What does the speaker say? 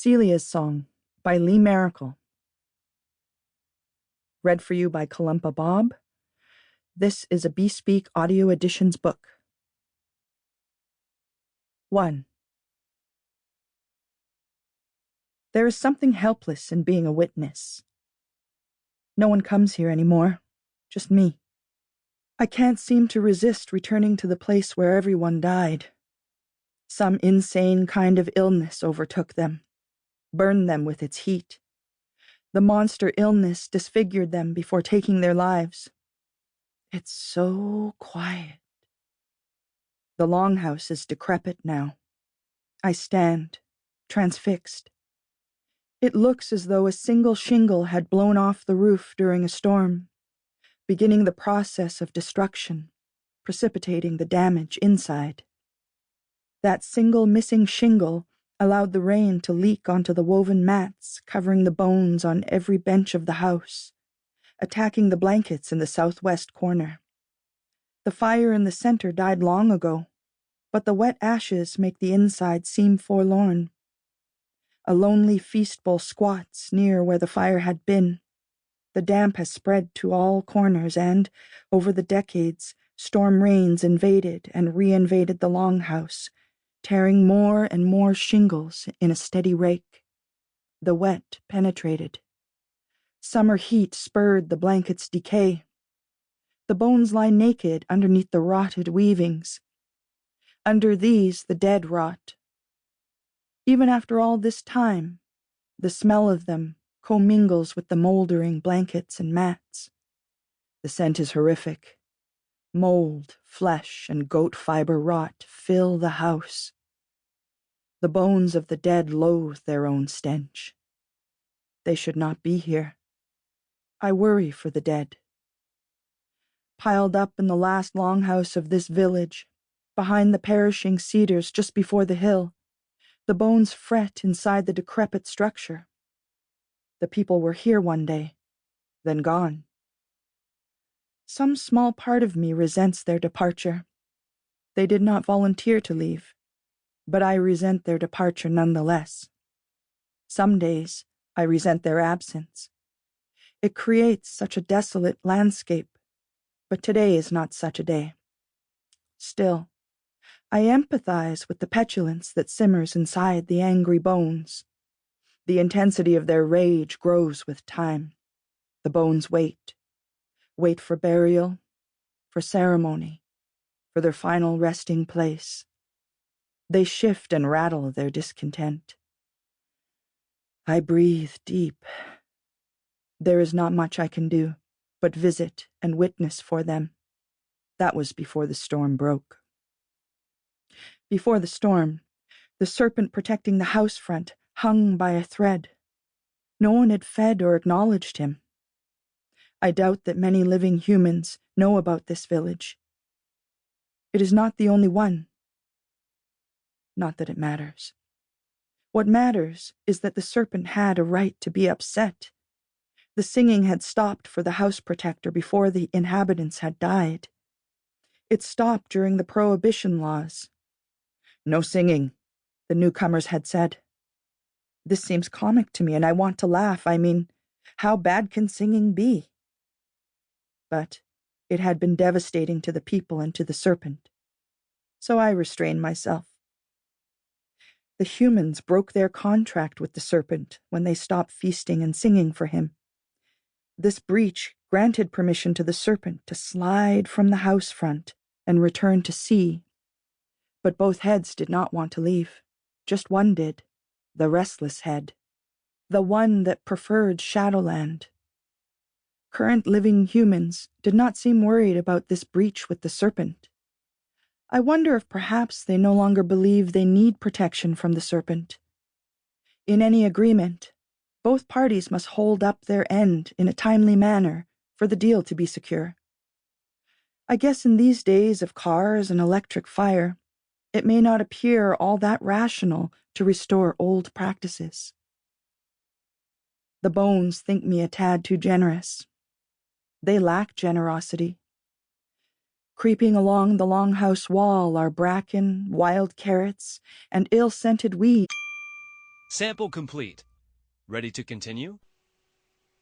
Celia's Song by Maracle. Read for you by Columpa Bobb. This is a Bespeak Audio Editions book. 1. There is something helpless in being a witness. No one comes here anymore, just me. I can't seem to resist returning to the place where everyone died. Some insane kind of illness overtook them, burned them with its heat. The monster illness disfigured them before taking their lives. It's so quiet. The longhouse is decrepit now. I stand, transfixed. It looks as though a single shingle had blown off the roof during a storm, beginning the process of destruction, precipitating the damage inside. That single missing shingle allowed the rain to leak onto the woven mats covering the bones on every bench of the house, attacking the blankets in the southwest corner. The fire in the center died long ago, but the wet ashes make the inside seem forlorn. A lonely feast bowl squats near where the fire had been. The damp has spread to all corners and, over the decades, storm rains invaded and re-invaded the longhouse, tearing more and more shingles in a steady rake. The wet penetrated. Summer heat spurred the blanket's decay. The bones lie naked underneath the rotted weavings. Under these the dead rot. Even after all this time, the smell of them commingles with the moldering blankets and mats. The scent is horrific. Mold, flesh, and goat fiber rot fill the house. The bones of the dead loathe their own stench. They should not be here. I worry for the dead. Piled up in the last longhouse of this village, behind the perishing cedars just before the hill, the bones fret inside the decrepit structure. The people were here one day, then gone. Some small part of me resents their departure. They did not volunteer to leave, but I resent their departure nonetheless. Some days, I resent their absence. It creates such a desolate landscape, but today is not such a day. Still, I empathize with the petulance that simmers inside the angry bones. The intensity of their rage grows with time. The bones wait for burial, for ceremony, for their final resting place. They shift and rattle their discontent. I breathe deep. There is not much I can do but visit and witness for them. That was before the storm broke. Before the storm, the serpent protecting the house front hung by a thread. No one had fed or acknowledged him. I doubt that many living humans know about this village. It is not the only one. Not that it matters. What matters is that the serpent had a right to be upset. The singing had stopped for the house protector before the inhabitants had died. It stopped during the prohibition laws. No singing, the newcomers had said. This seems comic to me, and I want to laugh. I mean, how bad can singing be? But it had been devastating to the people and to the serpent, so I restrained myself. The humans broke their contract with the serpent when they stopped feasting and singing for him. This breach granted permission to the serpent to slide from the house front and return to sea. But both heads did not want to leave. Just one did, the restless head, the one that preferred Shadowland. Current living humans did not seem worried about this breach with the serpent. I wonder if perhaps they no longer believe they need protection from the serpent. In any agreement, both parties must hold up their end in a timely manner for the deal to be secure. I guess in these days of cars and electric fire, it may not appear all that rational to restore old practices. The bones think me a tad too generous. They lack generosity. Creeping along the longhouse wall are bracken, wild carrots, and ill-scented weeds. Sample complete. Ready to continue?